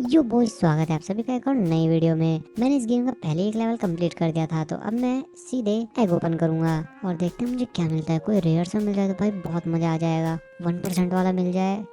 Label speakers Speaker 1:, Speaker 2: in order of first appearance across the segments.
Speaker 1: यो boys, स्वागत है आप सभी का एक और नई वीडियो में। मैंने इस गेम का पहले एक लेवल कंप्लीट कर दिया था, तो अब मैं सीधे एग ओपन करूंगा और देखते हैं मुझे क्या मिलता है। कोई रेयर सा मिल जाए तो भाई बहुत मजा आ जाएगा। 1% वाला मिल जाए।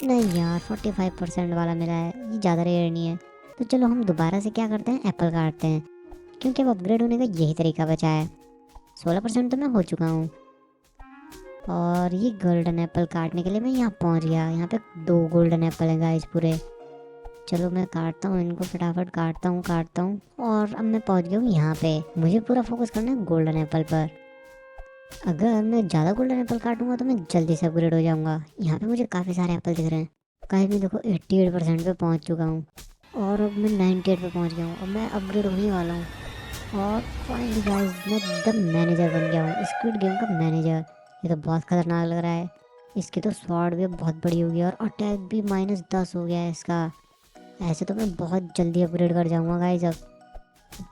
Speaker 1: नहीं यार, 45% वाला मिला है, ये ज़्यादा रेयर नहीं है। तो चलो हम दोबारा से क्या करते हैं, एप्पल काटते हैं, क्योंकि अब अपग्रेड होने का यही तरीका बचा है। 16% तो मैं हो चुका हूँ। और ये गोल्डन एप्पल काटने के लिए मैं यहाँ पहुँच गया। यहाँ पे 2 गोल्डन एप्पल हैं गाइस पूरे। चलो मैं काटता हूँ इनको, फटाफट काटता हूँ और अब मैं पहुँच गया हूँ यहाँ पे। मुझे पूरा फोकस करना है गोल्डन एप्पल पर। अगर मैं ज़्यादा गोल्डन एप्पल काटूंगा तो मैं जल्दी से अपग्रेड हो जाऊंगा। यहाँ पे मुझे काफ़ी सारे एप्पल दिख रहे हैं। कहीं भी देखो 88% पे पहुँच चुका हूँ और अब मैं 98 पे पहुँच गया हूँ। अब मैं अपग्रेड होने वाला हूँ और फाइनली गाइस मैं द मैनेजर बन गया हूँ, स्क्विड गेम का मैनेजर। ये तो बहुत खतरनाक लग रहा है। इसकी तो स्वॉर्ड भी अब बहुत बड़ी हो गई और अटैक भी -10 हो गया है इसका। ऐसे तो मैं बहुत जल्दी अपग्रेड कर जाऊंगा गाइस। अब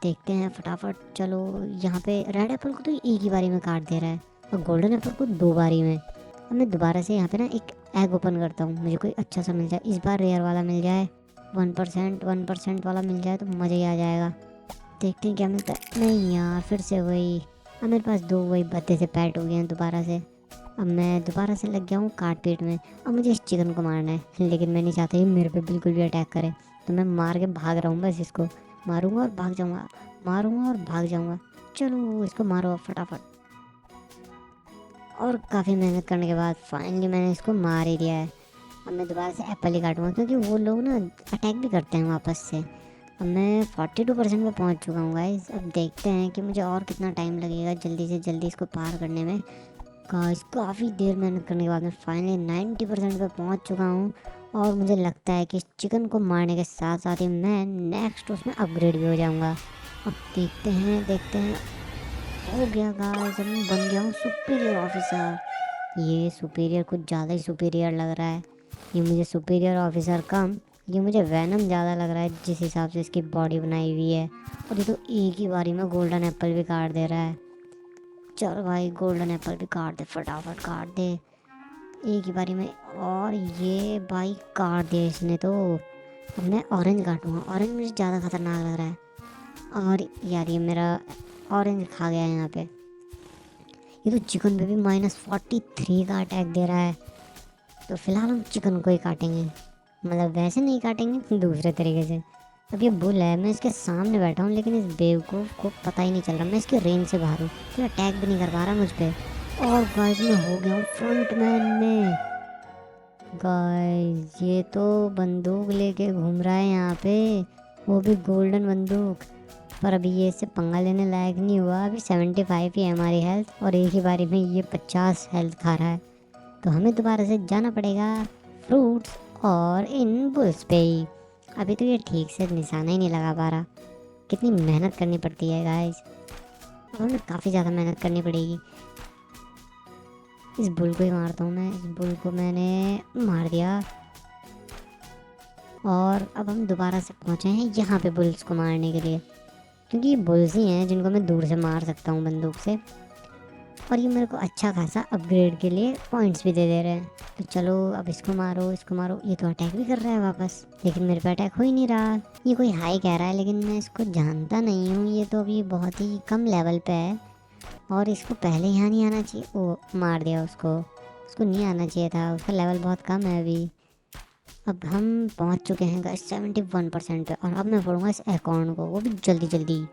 Speaker 1: देखते हैं फटाफट। चलो यहाँ पे रेड एप्पल को तो एक ही बारी में काट दे रहा है और गोल्डन एप्पल को 2 बारी में। अब मैं दोबारा से यहाँ पे ना एक एग ओपन करता हूँ, मुझे कोई अच्छा सा मिल जाए। इस बार रेयर वाला मिल जाए, 1% वाला मिल जाए तो मज़ा ही आ जाएगा। देखते हैं क्या मिलता है। नहीं यार, फिर से वही। अब मेरे पास 2 वही भद्दे से पैट हो गए हैं दोबारा से। अब मैं दोबारा से लग गया हूँ काट पीट में। अब मुझे इस चिकन को मारना है, लेकिन मैं नहीं चाहता ये मेरे पे बिल्कुल भी अटैक करे। तो मैं मार के भाग रहा हूँ बस इसको। मारूंगा और भाग जाऊंगा, मारूंगा और भाग जाऊंगा। चलो इसको मारो अब फटाफट। और काफ़ी मेहनत करने के बाद फाइनली मैंने इसको मार ही दिया है। अब मैं दोबारा से एप्पल ही काटूंगा, क्योंकि वो लोग ना अटैक भी करते हैं वापस से। अब मैं 42% पे पहुंच चुका हूँ गाइस। अब देखते हैं कि मुझे और कितना टाइम लगेगा जल्दी से जल्दी इसको पार करने में। गाइस काफ़ी देर मेहनत करने के बाद मैं फाइनली 90% पे पहुंच चुका हूँ। और मुझे लगता है कि इस चिकन को मारने के साथ साथ ही मैं नेक्स्ट उसमें अपग्रेड भी हो जाऊंगा। अब देखते हैं। हो गया गाइस, अब मैं बन गया हूँ सुपीरियर ऑफिसर। ये सुपीरियर कुछ ज़्यादा ही सुपीरियर लग रहा है। ये मुझे सुपीरियर ऑफिसर कम, ये मुझे वैनम ज़्यादा लग रहा है जिस हिसाब से इसकी बॉडी बनाई हुई है। और ये तो एक ही बारी में गोल्डन एप्पल भी काट दे रहा है। चल भाई, गोल्डन एप्पल भी काट दे, फटाफट काट दे एक ही बारी में। और ये भाई काट दिया इसने तो। अब मैं ऑरेंज काटूंगा, ऑरेंज मुझे ज़्यादा खतरनाक लग रहा है। और यार ये मेरा ऑरेंज खा गया है यहाँ पे। ये तो चिकन पे भी -43 का अटैक दे रहा है। तो फिलहाल हम चिकन को ही काटेंगे, मतलब वैसे नहीं काटेंगे, दूसरे तरीके से। अब ये बुल है, मैं इसके सामने बैठा हूँ लेकिन इस बेवकूफ़ को पता ही नहीं चल रहा मैं इसके रेंज से बाहर हूँ, तो अटैक भी नहीं कर पा रहा मुझ पर। और गाइस मैं हो गया हूँ फ्रंटमैन में। गाइस ये तो बंदूक लेके घूम रहा है यहाँ पे, वो भी गोल्डन बंदूक। पर अभी ये इससे पंगा लेने लायक नहीं हुआ। अभी 75 ही है हमारी हेल्थ और एक ही बारी में ये 50 हेल्थ खा रहा है। तो हमें दोबारा से जाना पड़ेगा फ्रूट्स और इन बुल्स पे ही। अभी तो ये ठीक से निशाना ही नहीं लगा पा रहा। कितनी मेहनत करनी पड़ती है गाइस। अब हमें काफ़ी ज़्यादा मेहनत करनी पड़ेगी। इस बुल को ही मारता हूँ मैं। इस बुल को मैंने मार दिया। और अब हम दोबारा से पहुँचे हैं यहाँ पे बुल्स को मारने के लिए, क्योंकि ये बुल्स ही हैं जिनको मैं दूर से मार सकता हूँ बंदूक से। और ये मेरे को अच्छा खासा अपग्रेड के लिए पॉइंट्स भी दे दे रहे हैं। तो चलो अब इसको मारो, इसको मारो। ये तो अटैक भी कर रहा है वापस, लेकिन मेरे पे अटैक हो ही नहीं रहा। ये कोई हाई कह रहा है लेकिन मैं इसको जानता नहीं हूँ। ये तो अभी बहुत ही कम लेवल पे है और इसको पहले यहाँ नहीं आना चाहिए। ओ, मार दिया उसको। उसको नहीं आना चाहिए था, उसका लेवल बहुत कम है अभी। अब हम पहुँच चुके हैं गाइस 71% पे और अब मैं फोड़ूंगा इस अकाउंट को, वो भी जल्दी जल्दी।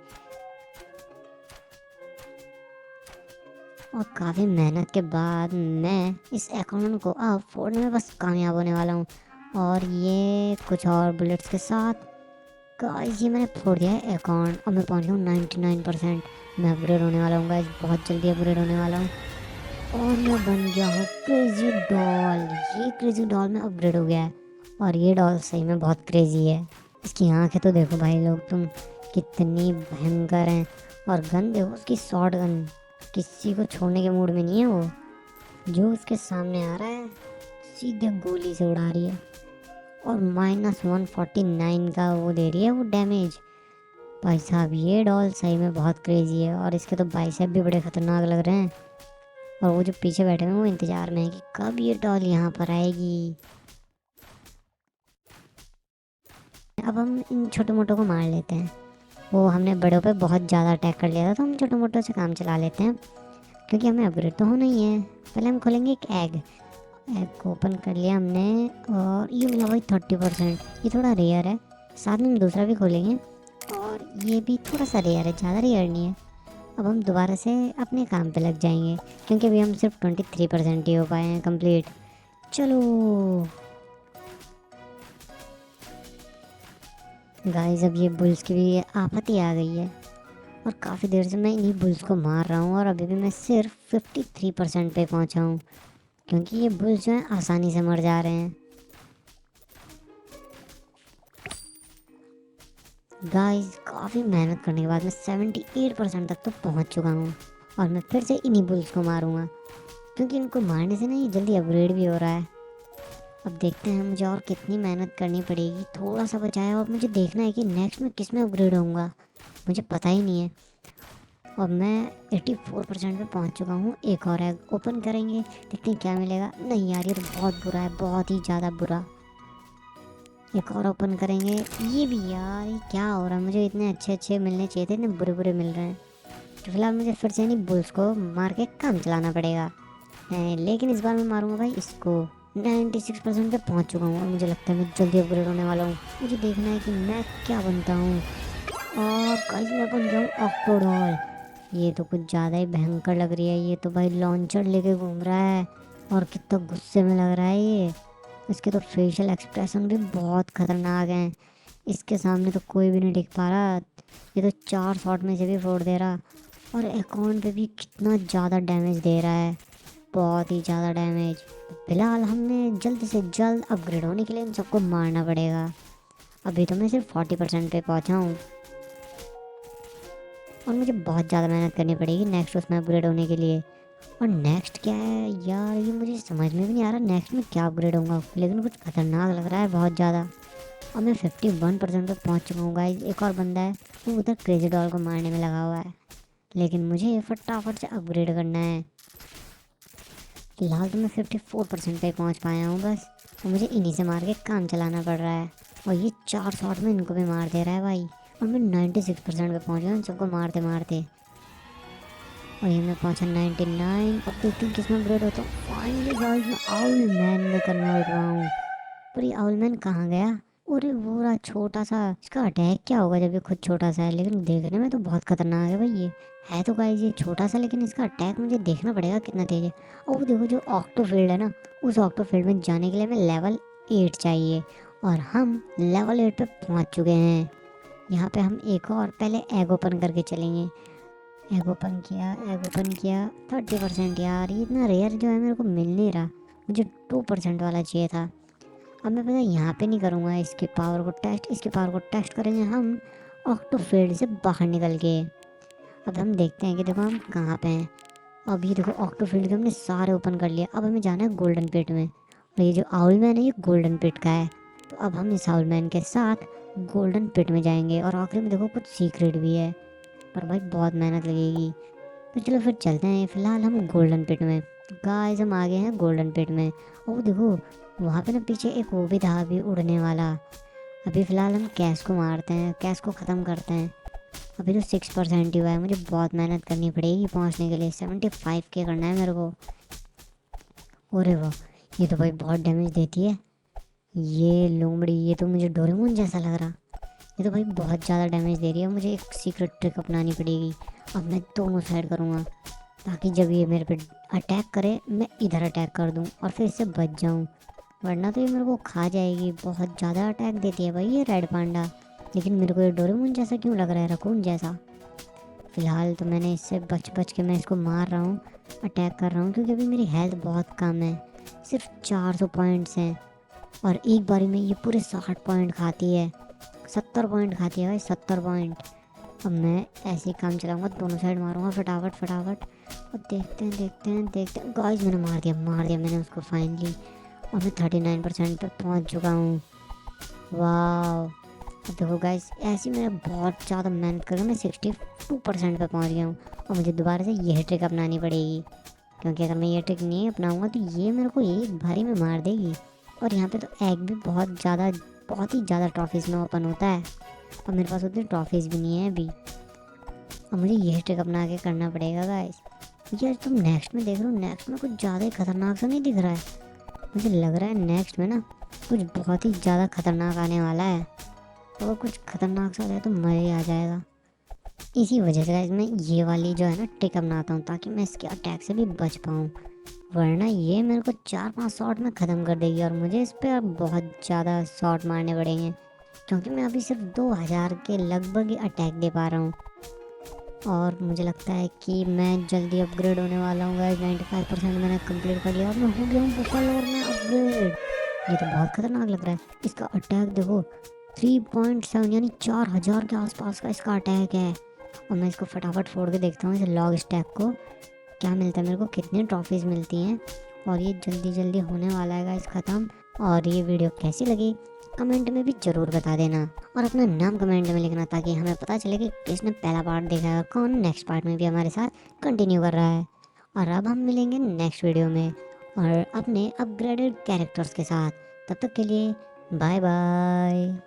Speaker 1: और काफ़ी मेहनत के बाद मैं इस अकाउंट को अब फोड़ने में बस कामयाब होने वाला हूँ। और ये कुछ और बुलेट्स के साथ गाइस ये मैंने फोड़ दिया है अकाउंट। अब मैं पहुँच गया हूँ 99%। मैं अपग्रेड होने वाला हूँ गाइस, बहुत जल्दी अपग्रेड होने वाला हूँ। और मैं बन गया हूँ क्रेजी डॉल। ये क्रेजी डॉल में अपग्रेड हो गया है और ये डॉल सही में बहुत क्रेजी है। इसकी आंखें तो देखो भाई लोग तुम, कितनी भयंकर हैं। और गन देखो उसकी, शॉर्ट गन, किसी को छोड़ने के मूड में नहीं है वो। जो उसके सामने आ रहा है सीधे गोली से उड़ा रही है। और -149 का वो दे रही है वो डैमेज। भाई साहब ये डॉल सही में बहुत क्रेजी है और इसके तो बाइसेप भी बड़े खतरनाक लग रहे हैं। और वो जो पीछे बैठे हुए हैं वो इंतजार में है कि कब ये डॉल यहाँ पर आएगी। अब हम इन छोटे मोटों को मार लेते हैं। वो हमने बड़ों पे बहुत ज़्यादा अटैक कर लिया था, तो हम छोटे मोटों से काम चला लेते हैं, क्योंकि हमें अपग्रेड तो होना ही है। पहले हम खोलेंगे एक एग को ओपन कर लिया हमने, और ये मिला भाई 30%। ये थोड़ा रेयर है। साथ में हम दूसरा भी खोलेंगे, और ये भी थोड़ा सा रेयर है, ज़्यादा रेयर नहीं है। अब हम दोबारा से अपने काम पे लग जाएंगे, क्योंकि अभी हम सिर्फ 23% ही हो पाए हैं कंप्लीट। चलो गाइस, अब ये बुल्स की भी आफत ही आ गई है, और काफ़ी देर से मैं इन्हीं बुल्स को मार रहा हूँ, और अभी भी मैं सिर्फ 53% पे पहुँचा हूँ, क्योंकि ये बुल्स जो हैं आसानी से मर जा रहे हैं। गाइस, काफ़ी मेहनत करने के बाद मैं 78% तक तो पहुँच चुका हूँ, और मैं फिर से इन्हीं बुल्स को मारूंगा, क्योंकि इनको मारने से ना ये जल्दी अपग्रेड भी हो रहा है। अब देखते हैं मुझे और कितनी मेहनत करनी पड़ेगी। थोड़ा सा बचाया, और मुझे देखना है कि नेक्स्ट में किस में अपग्रेड होऊंगा, मुझे पता ही नहीं है। अब मैं 84% पे पहुंच चुका हूँ। एक और एग ओपन करेंगे, देखते हैं क्या मिलेगा। नहीं यार, ये तो बहुत बुरा है, बहुत ही ज़्यादा बुरा। एक और ओपन करेंगे, ये भी यार, ये क्या हो रहा है? मुझे इतने अच्छे अच्छे मिलने चाहिए थे, इतने बुरे बुरे मिल रहे हैं। तो फिलहाल मुझे फिर से नहीं बुल्स को मार के काम चलाना पड़ेगा। लेकिन इस बार मैं मारूंगा भाई इसको। 96% पे पहुंच चुका हूँ, और मुझे लगता है मैं जल्दी अपग्रेड होने वाला हूँ। मुझे देखना है कि मैं क्या बनता हूँ। और गाइस, मैं बन गया हूँ ऑक्टोडॉल। ये तो कुछ ज़्यादा ही भयंकर लग रही है। ये तो भाई लॉन्चर लेके घूम रहा है, और कितना गुस्से में लग रहा है ये। इसके तो फेशियल एक्सप्रेशन भी बहुत खतरनाक हैं। इसके सामने तो कोई भी नहीं टिक पा रहा। ये तो 4 शॉट में से भी फोड़ दे रहा, और अकाउंट पे भी कितना ज़्यादा डैमेज दे रहा है, बहुत ही ज़्यादा डैमेज। फिलहाल हमें जल्द से जल्द अपग्रेड होने के लिए इन सबको मारना पड़ेगा। अभी तो मैं सिर्फ 40% पे पहुँचा हूँ, और मुझे बहुत ज़्यादा मेहनत करनी पड़ेगी नेक्स्ट उसमें अपग्रेड होने के लिए। और नेक्स्ट क्या है यार, ये मुझे समझ में भी नहीं आ रहा नेक्स्ट में क्या अपग्रेड होगा, लेकिन कुछ खतरनाक लग रहा है बहुत ज़्यादा। और मैं 51% पे पहुँच चुका हूँ गाइस। एक और बंदा है, वो उधर क्रेजी डॉल को मारने में लगा हुआ है, लेकिन मुझे फटाफट से अपग्रेड करना है। फिलहाल तो मैं 54% पे पहुँच पाया हूँ बस, और मुझे इन्हीं से मार के काम चलाना पड़ रहा है। और ये 4 शॉट में इनको भी मार दे रहा है भाई, और मैं 96% पे पहुँच गया इन सबको मारते मारते। और ये मैं पहुँचा 99। अब देखते हैं किसमें अपग्रेड होता हूँ। फाइनली गाइस, मैं आउल मैन में कन्वर्ट हुआ हूँ। पर ये आउल मैन कहाँ गया? अरे वो रहा छोटा सा। इसका अटैक क्या होगा जब ये खुद छोटा सा है, लेकिन देखने में तो बहुत खतरनाक है भाई। ये है तो गाइस ये छोटा सा, लेकिन इसका अटैक मुझे देखना पड़ेगा कितना तेज है। और वो देखो, जो ऑक्टोफील्ड है ना, उस ऑक्टोफील्ड में जाने के लिए हमें लेवल 8 चाहिए, और हम लेवल 8 पे पहुँच चुके हैं। यहाँ पे हम एक और पहले एग ओपन करके चलेंगे। एग ओपन किया, एग ओपन किया। 30%। यार ये इतना रेयर जो है मेरे को मिल नहीं रहा, मुझे 2% वाला चाहिए था। अब मैं पता यहाँ पे नहीं करूँगा इसकी पावर को टेस्ट, इसकी पावर को टेस्ट करेंगे हम ऑक्टोफील्ड से बाहर निकल के। अब हम देखते हैं कि देखो हम कहाँ पे हैं। अब ये देखो ऑक्टोफील्ड के हमने सारे ओपन कर लिया। अब हमें जाना है गोल्डन पिट में, और ये जो आउल मैन है ये गोल्डन पिट का है। तो अब हम इस आउल मैन के साथ गोल्डन पिट में जाएंगे, और आखिर में देखो कुछ सीक्रेट भी है, पर भाई बहुत मेहनत लगेगी। तो चलो फिर चलते हैं। फिलहाल हम गोल्डन पिट में। गाइस, हम आ गए हैं गोल्डन पिट में। ओ देखो, वहाँ पे ना पीछे एक वो भी था अभी उड़ने वाला। अभी फ़िलहाल हम कैश को मारते हैं, कैश को ख़त्म करते हैं। अभी तो 6% ही हुआ है, मुझे बहुत मेहनत करनी पड़ेगी पहुँचने के लिए। 75 के करना है मेरे को। अरे वाह, ये तो भाई बहुत डैमेज देती है ये लोमड़ी। ये तो मुझे डोरेमोन जैसा लग रहा। ये तो भाई बहुत ज़्यादा डैमेज दे रही है। मुझे एक सीक्रेट ट्रिक अपनानी पड़ेगी। अब मैं दोनों साइड करूँगा, ताकि जब ये मेरे पे अटैक करे मैं इधर अटैक कर दूँ और फिर इससे बच जाऊँ, वरना तो ये मेरे को खा जाएगी। बहुत ज़्यादा अटैक देती है भाई ये रेड पांडा। लेकिन मेरे को ये डोरेमोन जैसा क्यों लग रहा है, रकून जैसा। फ़िलहाल तो मैंने इससे बच बच के मैं इसको मार रहा हूँ, अटैक कर रहा हूँ, क्योंकि अभी मेरी हेल्थ बहुत कम है। सिर्फ 400 पॉइंट्स हैं, और एक बारी में ये पूरे 60 पॉइंट खाती है। 70 पॉइंट खाती है भाई, 70 पॉइंट। अब मैं ऐसे ही काम चलाऊंगा, दोनों साइड मारूंगा फटाफट फटाफट। और देखते हैं देखते हैं देखते हैं। गाइस, मैंने मार दिया मैंने उसको फाइनली, और मैं 39% पे पहुंच चुका हूँ। वाह, अब देखो गाइस, ऐसे ही मैंने बहुत ज़्यादा मेहनत करके मैं 62% पे पहुंच गया हूँ। और मुझे दोबारा से यह ट्रिक अपनानी पड़ेगी, क्योंकि अगर मैं ये ट्रिक नहीं अपनाऊंगा तो ये मेरे को एक भारी में मार देगी। और यहाँ पे तो एग भी बहुत ज़्यादा बहुत ही ज़्यादा ट्रॉफीज़ में ओपन होता है। और मेरे पास उतनी ट्रॉफीज़ भी नहीं है अभी। अब मुझे यही ट्रिक अपना के करना पड़ेगा गाइस। यार तुम नेक्स्ट में देख रहे हो, नेक्स्ट में कुछ ज़्यादा ही खतरनाक सा नहीं दिख रहा है? मुझे लग रहा है नेक्स्ट में ना कुछ बहुत ही ज़्यादा खतरनाक आने वाला है। अगर कुछ खतरनाक सा आ जाए तो मज़ा ही आ जाएगा। इसी वजह से गाइस मैं ये वाली जो है ना ट्रिक अपनाता हूँ, ताकि मैं इसके अटैक से भी बच पाऊँ। वरना ये मेरे को 4-5 शॉट में ख़त्म कर देगी और मुझे इस पर बहुत ज़्यादा शॉट मारने पड़ेंगे, क्योंकि मैं अभी सिर्फ 2000 के लगभग ही अटैक दे पा रहा हूँ। और मुझे लगता है कि मैं जल्दी अपग्रेड होने वाला हूँ गाइस। 95% मैंने कंप्लीट कर लिया और मैं हो गया हूँ बफल और मैं अपग्रेड। ये तो बहुत खतरनाक लग रहा है। इसका अटैक देखो 3.7 यानी 4000 के आसपास का इसका अटैक है। और मैं इसको फटाफट फोड़ के देखता हूँ इसे लॉग स्टैक को, क्या मिलता है मेरे को, कितनी ट्रॉफीज़ मिलती हैं। और ये जल्दी जल्दी होने वाला है गाइस ख़त्म। और ये वीडियो कैसी लगी कमेंट में भी ज़रूर बता देना, और अपना नाम कमेंट में लिखना, ताकि हमें पता चले कि किसने पहला पार्ट देखा है और कौन नेक्स्ट पार्ट में भी हमारे साथ कंटिन्यू कर रहा है। और अब हम मिलेंगे नेक्स्ट वीडियो में और अपने अपग्रेडेड कैरेक्टर्स के साथ। तब तक के लिए बाय बाय।